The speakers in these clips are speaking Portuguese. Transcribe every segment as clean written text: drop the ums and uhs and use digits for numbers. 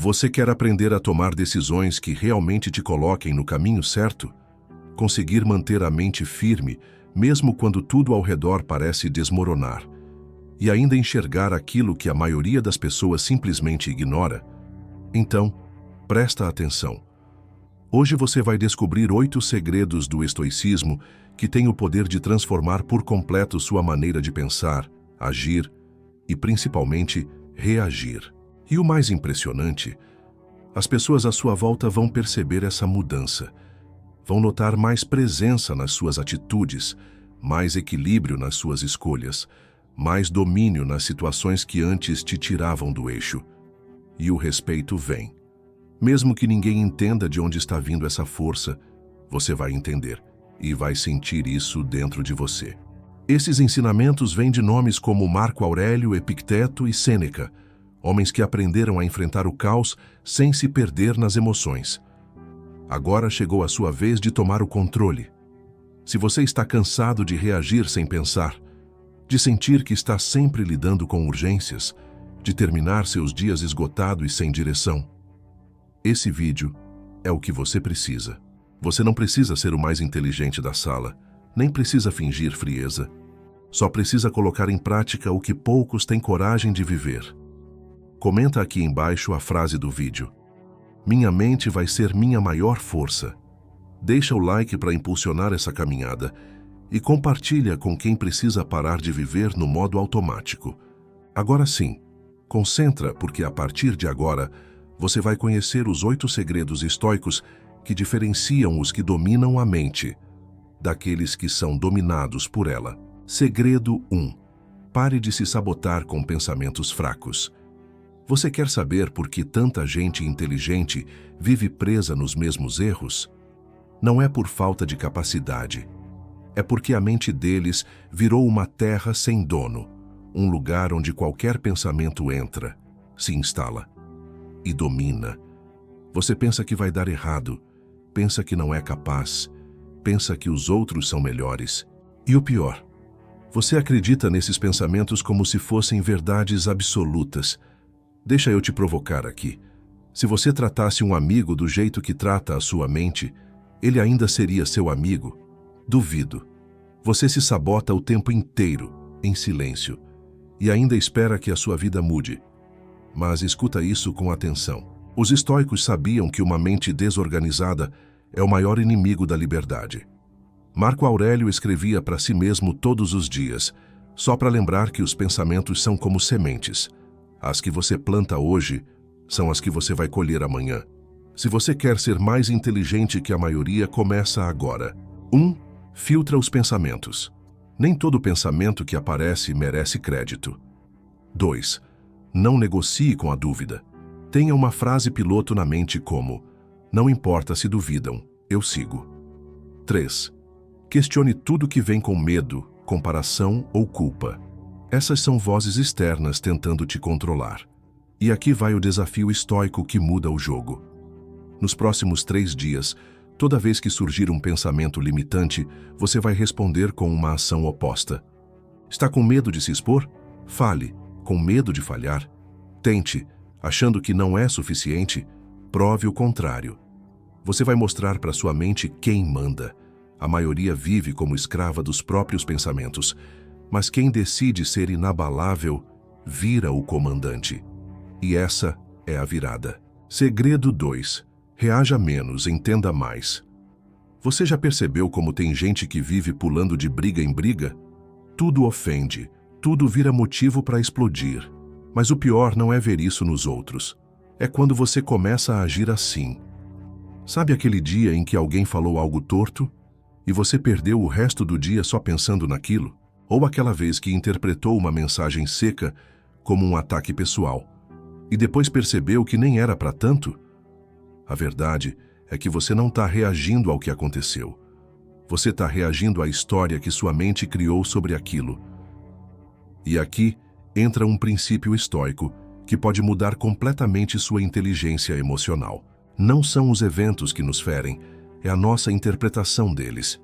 Você quer aprender a tomar decisões que realmente te coloquem no caminho certo? Conseguir manter a mente firme, mesmo quando tudo ao redor parece desmoronar? E ainda enxergar aquilo que a maioria das pessoas simplesmente ignora? Então, presta atenção. Hoje você vai descobrir 8 segredos do estoicismo que têm o poder de transformar por completo sua maneira de pensar, agir e, principalmente, reagir. E o mais impressionante, as pessoas à sua volta vão perceber essa mudança. Vão notar mais presença nas suas atitudes, mais equilíbrio nas suas escolhas, mais domínio nas situações que antes te tiravam do eixo. E o respeito vem. Mesmo que ninguém entenda de onde está vindo essa força, você vai entender e vai sentir isso dentro de você. Esses ensinamentos vêm de nomes como Marco Aurélio, Epicteto e Sêneca, homens que aprenderam a enfrentar o caos sem se perder nas emoções. Agora chegou a sua vez de tomar o controle. Se você está cansado de reagir sem pensar, de sentir que está sempre lidando com urgências, de terminar seus dias esgotado e sem direção, esse vídeo é o que você precisa. Você não precisa ser o mais inteligente da sala, nem precisa fingir frieza. Só precisa colocar em prática o que poucos têm coragem de viver. Comenta aqui embaixo a frase do vídeo. Minha mente vai ser minha maior força. Deixa o like para impulsionar essa caminhada e compartilha com quem precisa parar de viver no modo automático. Agora sim, concentra porque a partir de agora você vai conhecer os 8 segredos estoicos que diferenciam os que dominam a mente daqueles que são dominados por ela. Segredo 1. Pare de se sabotar com pensamentos fracos. Você quer saber por que tanta gente inteligente vive presa nos mesmos erros? Não é por falta de capacidade. É porque a mente deles virou uma terra sem dono, um lugar onde qualquer pensamento entra, se instala e domina. Você pensa que vai dar errado, pensa que não é capaz, pensa que os outros são melhores. E o pior, você acredita nesses pensamentos como se fossem verdades absolutas. Deixa eu te provocar aqui. Se você tratasse um amigo do jeito que trata a sua mente, ele ainda seria seu amigo? Duvido. Você se sabota o tempo inteiro, em silêncio, e ainda espera que a sua vida mude. Mas escuta isso com atenção. Os estoicos sabiam que uma mente desorganizada é o maior inimigo da liberdade. Marco Aurélio escrevia para si mesmo todos os dias, só para lembrar que os pensamentos são como sementes. As que você planta hoje são as que você vai colher amanhã. Se você quer ser mais inteligente que a maioria, começa agora. 1. Filtra os pensamentos. Nem todo pensamento que aparece merece crédito. 2. Não negocie com a dúvida. Tenha uma frase piloto na mente como: não importa se duvidam, eu sigo. 3. Questione tudo que vem com medo, comparação ou culpa. Essas são vozes externas tentando te controlar. E aqui vai o desafio estoico que muda o jogo. Nos próximos 3 dias, toda vez que surgir um pensamento limitante, você vai responder com uma ação oposta. Está com medo de se expor? Fale. Com medo de falhar? Tente. Achando que não é suficiente? Prove o contrário. Você vai mostrar para sua mente quem manda. A maioria vive como escrava dos próprios pensamentos, mas quem decide ser inabalável vira o comandante. E essa é a virada. Segredo 2. Reaja menos, entenda mais. Você já percebeu como tem gente que vive pulando de briga em briga? Tudo ofende, tudo vira motivo para explodir. Mas o pior não é ver isso nos outros. É quando você começa a agir assim. Sabe aquele dia em que alguém falou algo torto e você perdeu o resto do dia só pensando naquilo? Ou aquela vez que interpretou uma mensagem seca como um ataque pessoal e depois percebeu que nem era para tanto? A verdade é que você não está reagindo ao que aconteceu. Você está reagindo à história que sua mente criou sobre aquilo. E aqui entra um princípio estoico que pode mudar completamente sua inteligência emocional. Não são os eventos que nos ferem, é a nossa interpretação deles.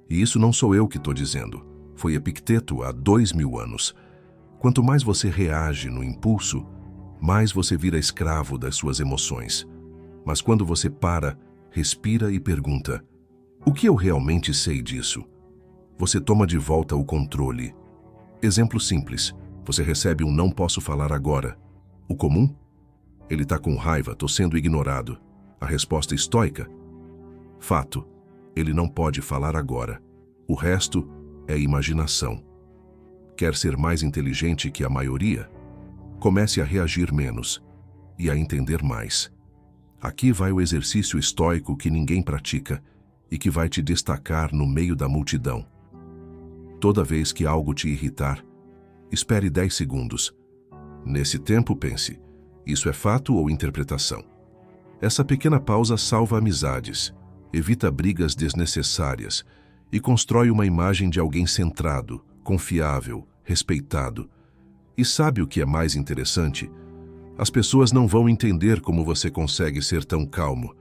E isso não sou eu que estou dizendo. Foi Epicteto há 2000 anos. Quanto mais você reage no impulso, mais você vira escravo das suas emoções. Mas quando você para, respira e pergunta: o que eu realmente sei disso? Você toma de volta o controle. Exemplo simples: você recebe um "não posso falar agora". O comum? Ele está com raiva, tô sendo ignorado. A resposta estoica? Fato: ele não pode falar agora. O resto é imaginação. Quer ser mais inteligente que a maioria? Comece a reagir menos e a entender mais. Aqui vai o exercício estoico que ninguém pratica e que vai te destacar no meio da multidão. Toda vez que algo te irritar, espere 10 segundos. Nesse tempo, pense: isso é fato ou interpretação? Essa pequena pausa salva amizades, evita brigas desnecessárias e constrói uma imagem de alguém centrado, confiável, respeitado. E sabe o que é mais interessante? As pessoas não vão entender como você consegue ser tão calmo,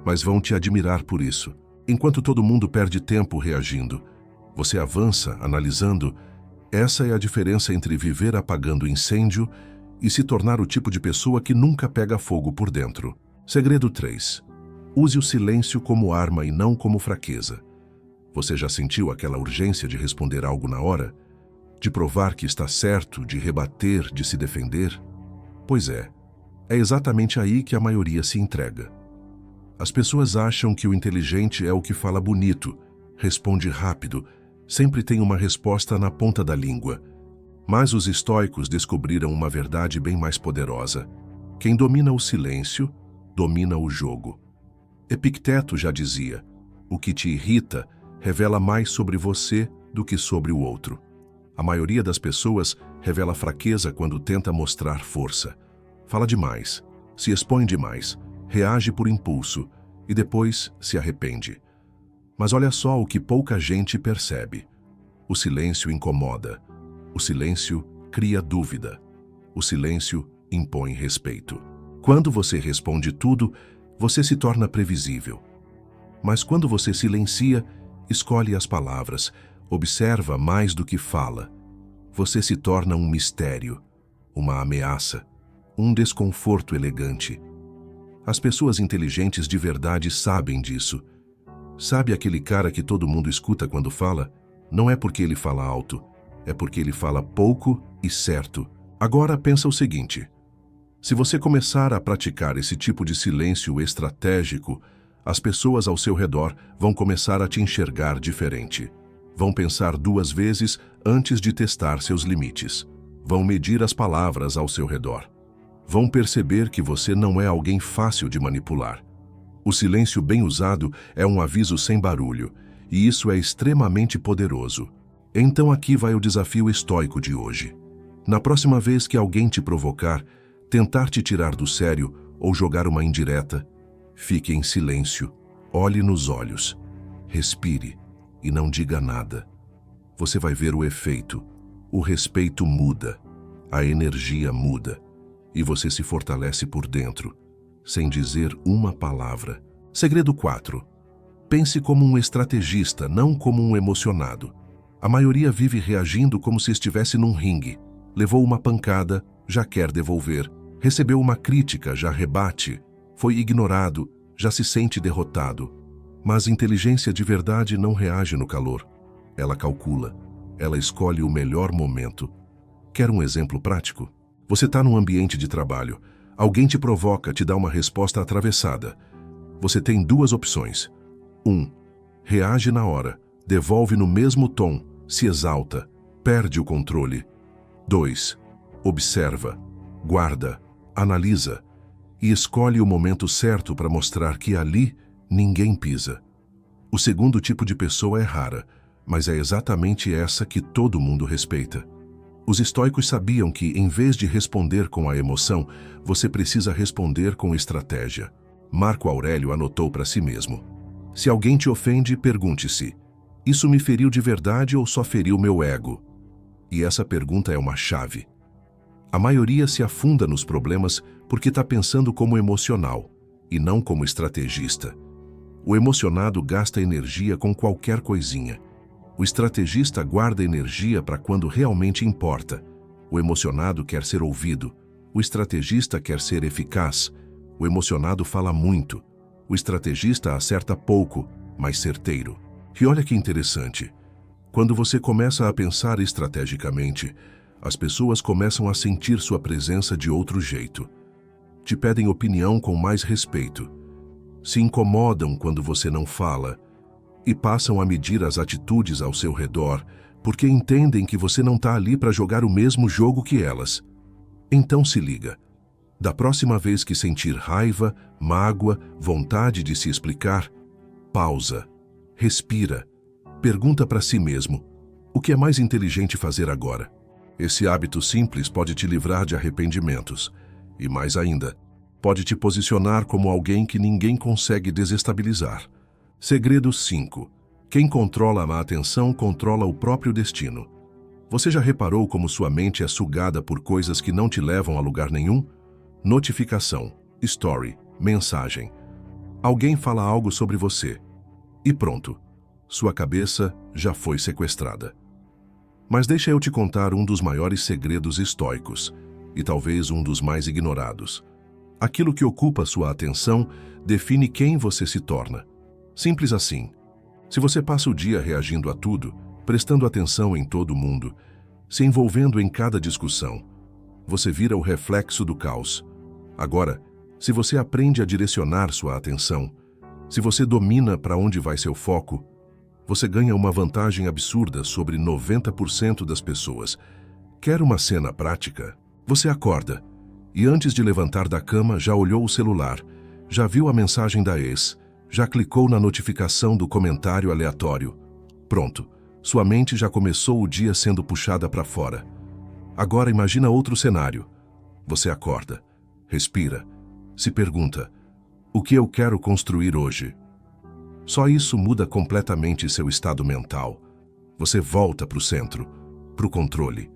mas vão te admirar por isso. Enquanto todo mundo perde tempo reagindo, você avança, analisando. Essa é a diferença entre viver apagando incêndio e se tornar o tipo de pessoa que nunca pega fogo por dentro. Segredo 3. Use o silêncio como arma e não como fraqueza. Você já sentiu aquela urgência de responder algo na hora? De provar que está certo, de rebater, de se defender? Pois é exatamente aí que a maioria se entrega. As pessoas acham que o inteligente é o que fala bonito, responde rápido, sempre tem uma resposta na ponta da língua. Mas os estoicos descobriram uma verdade bem mais poderosa. Quem domina o silêncio, domina o jogo. Epicteto já dizia: o que te irrita revela mais sobre você do que sobre o outro. A maioria das pessoas revela fraqueza quando tenta mostrar força. Fala demais, se expõe demais, reage por impulso e depois se arrepende. Mas olha só o que pouca gente percebe. O silêncio incomoda. O silêncio cria dúvida. O silêncio impõe respeito. Quando você responde tudo, você se torna previsível. Mas quando você silencia, escolhe as palavras, observa mais do que fala, você se torna um mistério, uma ameaça, um desconforto elegante. As pessoas inteligentes de verdade sabem disso. Sabe aquele cara que todo mundo escuta quando fala? Não é porque ele fala alto, é porque ele fala pouco e certo. Agora pensa o seguinte: se você começar a praticar esse tipo de silêncio estratégico, as pessoas ao seu redor vão começar a te enxergar diferente. Vão pensar 2 vezes antes de testar seus limites. Vão medir as palavras ao seu redor. Vão perceber que você não é alguém fácil de manipular. O silêncio bem usado é um aviso sem barulho, e isso é extremamente poderoso. Então aqui vai o desafio estoico de hoje. Na próxima vez que alguém te provocar, tentar te tirar do sério ou jogar uma indireta, fique em silêncio, olhe nos olhos, respire e não diga nada. Você vai ver o efeito. O respeito muda, a energia muda, e você se fortalece por dentro, sem dizer uma palavra. Segredo 4. Pense como um estrategista, não como um emocionado. A maioria vive reagindo como se estivesse num ringue. Levou uma pancada, já quer devolver. Recebeu uma crítica, já rebate. Foi ignorado, já se sente derrotado. Mas inteligência de verdade não reage no calor. Ela calcula. Ela escolhe o melhor momento. Quer um exemplo prático? Você está num ambiente de trabalho. Alguém te provoca, te dá uma resposta atravessada. Você tem 2 opções. 1. Reage na hora. Devolve no mesmo tom. Se exalta. Perde o controle. 2. Observa. Guarda. Analisa. E escolhe o momento certo para mostrar que ali ninguém pisa. O segundo tipo de pessoa é rara, mas é exatamente essa que todo mundo respeita. Os estoicos sabiam que, em vez de responder com a emoção, você precisa responder com estratégia. Marco Aurélio anotou para si mesmo: se alguém te ofende, pergunte-se: isso me feriu de verdade ou só feriu meu ego? E essa pergunta é uma chave. A maioria se afunda nos problemas porque está pensando como emocional e não como estrategista. O emocionado gasta energia com qualquer coisinha. O estrategista guarda energia para quando realmente importa. O emocionado quer ser ouvido. O estrategista quer ser eficaz. O emocionado fala muito. O estrategista acerta pouco, mas certeiro. E olha que interessante. Quando você começa a pensar estrategicamente, as pessoas começam a sentir sua presença de outro jeito. Te pedem opinião com mais respeito. Se incomodam quando você não fala e passam a medir as atitudes ao seu redor porque entendem que você não está ali para jogar o mesmo jogo que elas. Então se liga. Da próxima vez que sentir raiva, mágoa, vontade de se explicar, pausa, respira, pergunta para si mesmo: o que é mais inteligente fazer agora? Esse hábito simples pode te livrar de arrependimentos e, mais ainda, pode te posicionar como alguém que ninguém consegue desestabilizar. Segredo 5. Quem controla a atenção controla o próprio destino. Você já reparou como sua mente é sugada por coisas que não te levam a lugar nenhum? Notificação, story, mensagem. Alguém fala algo sobre você. E pronto, sua cabeça já foi sequestrada. Mas deixa eu te contar um dos maiores segredos estoicos, e talvez um dos mais ignorados. Aquilo que ocupa sua atenção define quem você se torna. Simples assim. Se você passa o dia reagindo a tudo, prestando atenção em todo mundo, se envolvendo em cada discussão, você vira o reflexo do caos. Agora, se você aprende a direcionar sua atenção, se você domina para onde vai seu foco, você ganha uma vantagem absurda sobre 90% das pessoas. Quer uma cena prática? Você acorda e antes de levantar da cama já olhou o celular, já viu a mensagem da ex, já clicou na notificação do comentário aleatório. Pronto, sua mente já começou o dia sendo puxada para fora. Agora imagina outro cenário. Você acorda, respira, se pergunta: o que eu quero construir hoje? Só isso muda completamente seu estado mental. Você volta para o centro, para o controle.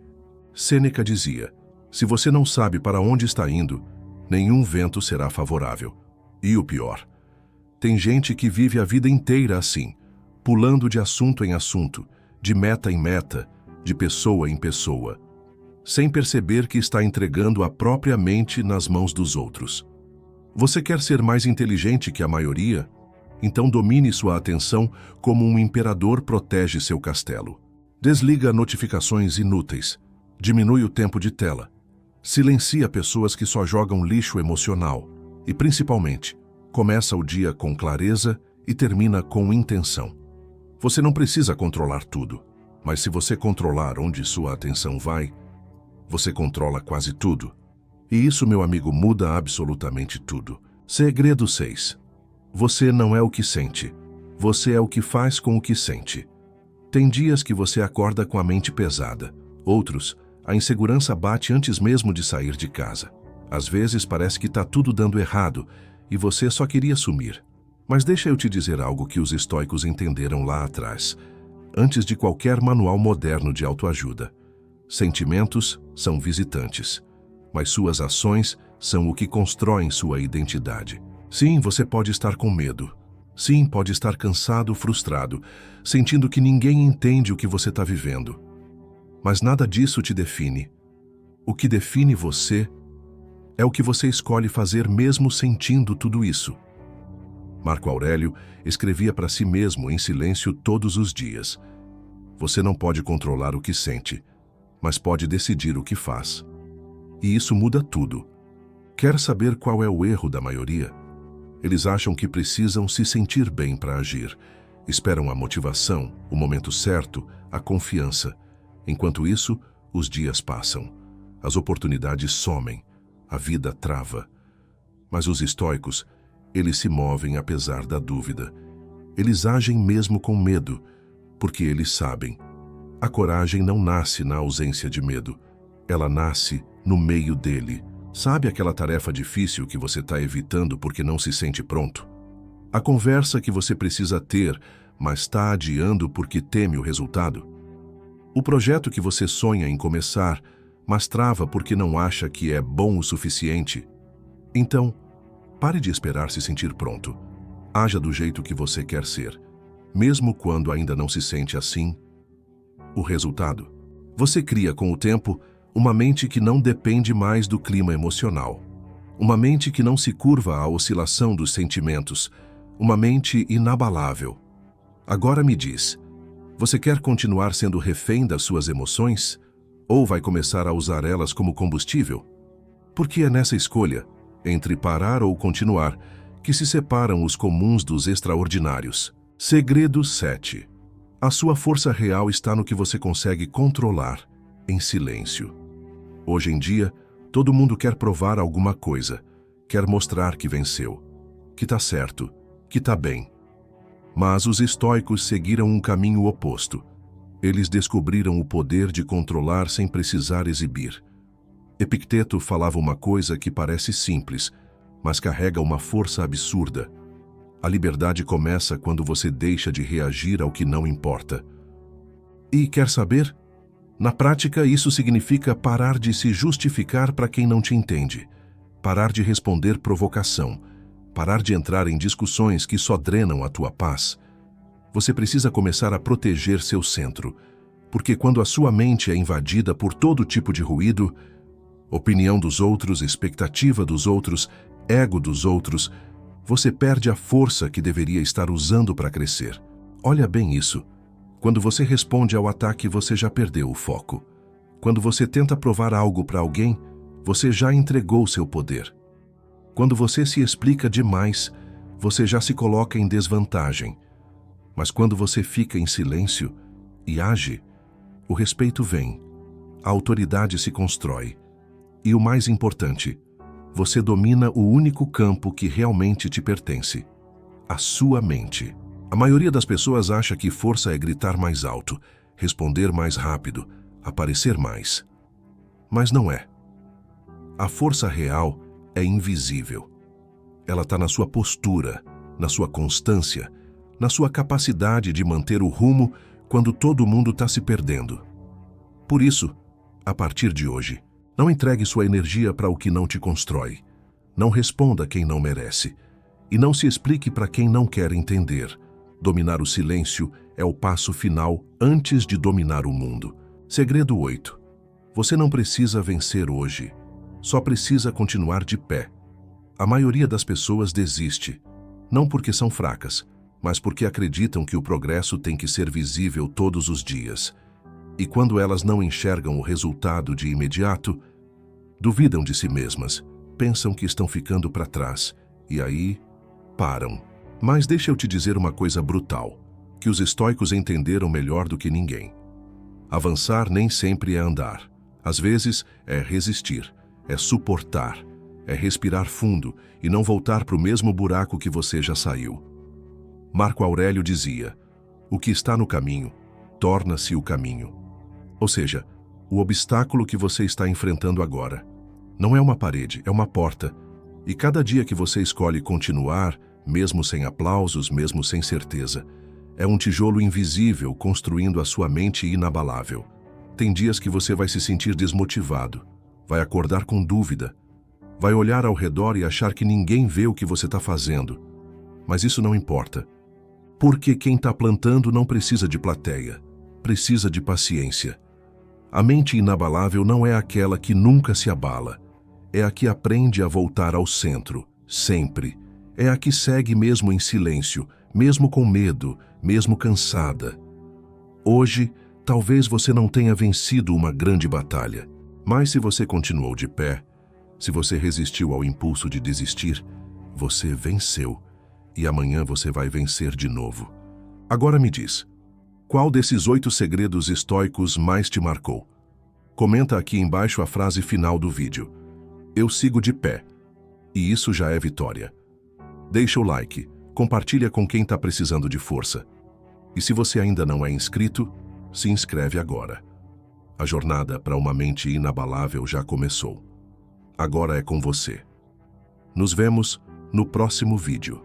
Sêneca dizia: se você não sabe para onde está indo, nenhum vento será favorável. E o pior, tem gente que vive a vida inteira assim, pulando de assunto em assunto, de meta em meta, de pessoa em pessoa, sem perceber que está entregando a própria mente nas mãos dos outros. Você quer ser mais inteligente que a maioria? Então domine sua atenção como um imperador protege seu castelo. Desliga notificações inúteis, diminui o tempo de tela, silencia pessoas que só jogam lixo emocional e, principalmente, começa o dia com clareza e termina com intenção. Você não precisa controlar tudo, mas se você controlar onde sua atenção vai, você controla quase tudo. E isso, meu amigo, muda absolutamente tudo. Segredo 6. Você não é o que sente. Você é o que faz com o que sente. Tem dias que você acorda com a mente pesada. Outros, a insegurança bate antes mesmo de sair de casa. Às vezes parece que está tudo dando errado e você só queria sumir. Mas deixa eu te dizer algo que os estoicos entenderam lá atrás, antes de qualquer manual moderno de autoajuda. Sentimentos são visitantes, mas suas ações são o que constroem sua identidade. Sim, você pode estar com medo. Sim, pode estar cansado, frustrado, sentindo que ninguém entende o que você está vivendo. Mas nada disso te define. O que define você é o que você escolhe fazer mesmo sentindo tudo isso. Marco Aurélio escrevia para si mesmo em silêncio todos os dias: você não pode controlar o que sente, mas pode decidir o que faz. E isso muda tudo. Quer saber qual é o erro da maioria? Eles acham que precisam se sentir bem para agir. Esperam a motivação, o momento certo, a confiança. Enquanto isso, os dias passam. As oportunidades somem. A vida trava. Mas os estoicos, eles se movem apesar da dúvida. Eles agem mesmo com medo, porque eles sabem. A coragem não nasce na ausência de medo. Ela nasce no meio dele. Sabe aquela tarefa difícil que você está evitando porque não se sente pronto? A conversa que você precisa ter, mas está adiando porque teme o resultado? O projeto que você sonha em começar, mas trava porque não acha que é bom o suficiente? Então, pare de esperar se sentir pronto. Haja do jeito que você quer ser, mesmo quando ainda não se sente assim. O resultado? Você cria com o tempo Uma mente que não depende mais do clima emocional. Uma mente que não se curva à oscilação dos sentimentos. Uma mente inabalável. Agora me diz, você quer continuar sendo refém das suas emoções? Ou vai começar a usar elas como combustível? Porque é nessa escolha, entre parar ou continuar, que se separam os comuns dos extraordinários. Segredo 7. A sua força real está no que você consegue controlar, em silêncio. Hoje em dia, todo mundo quer provar alguma coisa, quer mostrar que venceu, que está certo, que está bem. Mas os estoicos seguiram um caminho oposto. Eles descobriram o poder de controlar sem precisar exibir. Epicteto falava uma coisa que parece simples, mas carrega uma força absurda. A liberdade começa quando você deixa de reagir ao que não importa. E quer saber? Na prática, isso significa parar de se justificar para quem não te entende, parar de responder provocação, parar de entrar em discussões que só drenam a tua paz. Você precisa começar a proteger seu centro, porque quando a sua mente é invadida por todo tipo de ruído, opinião dos outros, expectativa dos outros, ego dos outros, você perde a força que deveria estar usando para crescer. Olha bem isso. Quando você responde ao ataque, você já perdeu o foco. Quando você tenta provar algo para alguém, você já entregou seu poder. Quando você se explica demais, você já se coloca em desvantagem. Mas quando você fica em silêncio e age, o respeito vem, a autoridade se constrói. E o mais importante, você domina o único campo que realmente te pertence, a sua mente. A maioria das pessoas acha que força é gritar mais alto, responder mais rápido, aparecer mais. Mas não é. A força real é invisível. Ela está na sua postura, na sua constância, na sua capacidade de manter o rumo quando todo mundo está se perdendo. Por isso, a partir de hoje, não entregue sua energia para o que não te constrói. Não responda quem não merece. E não se explique para quem não quer entender. Dominar o silêncio é o passo final antes de dominar o mundo. Segredo 8. Você não precisa vencer hoje. Só precisa continuar de pé. A maioria das pessoas desiste. Não porque são fracas, mas porque acreditam que o progresso tem que ser visível todos os dias. E quando elas não enxergam o resultado de imediato, duvidam de si mesmas, pensam que estão ficando para trás, e aí param. Mas deixa eu te dizer uma coisa brutal, que os estoicos entenderam melhor do que ninguém. Avançar nem sempre é andar. Às vezes é resistir, é suportar, é respirar fundo e não voltar para o mesmo buraco que você já saiu. Marco Aurélio dizia, o que está no caminho, torna-se o caminho. Ou seja, o obstáculo que você está enfrentando agora não é uma parede, é uma porta. E cada dia que você escolhe continuar, mesmo sem aplausos, mesmo sem certeza, é um tijolo invisível construindo a sua mente inabalável. Tem dias que você vai se sentir desmotivado, vai acordar com dúvida, vai olhar ao redor e achar que ninguém vê o que você está fazendo. Mas isso não importa, porque quem está plantando não precisa de plateia, precisa de paciência. A mente inabalável não é aquela que nunca se abala, é a que aprende a voltar ao centro, sempre. É a que segue mesmo em silêncio, mesmo com medo, mesmo cansada. Hoje, talvez você não tenha vencido uma grande batalha, mas se você continuou de pé, se você resistiu ao impulso de desistir, você venceu. E amanhã você vai vencer de novo. Agora me diz, qual desses 8 segredos estoicos mais te marcou? Comenta aqui embaixo a frase final do vídeo. Eu sigo de pé. E isso já é vitória. Deixa o like, compartilha com quem está precisando de força. E se você ainda não é inscrito, se inscreve agora. A jornada para uma mente inabalável já começou. Agora é com você. Nos vemos no próximo vídeo.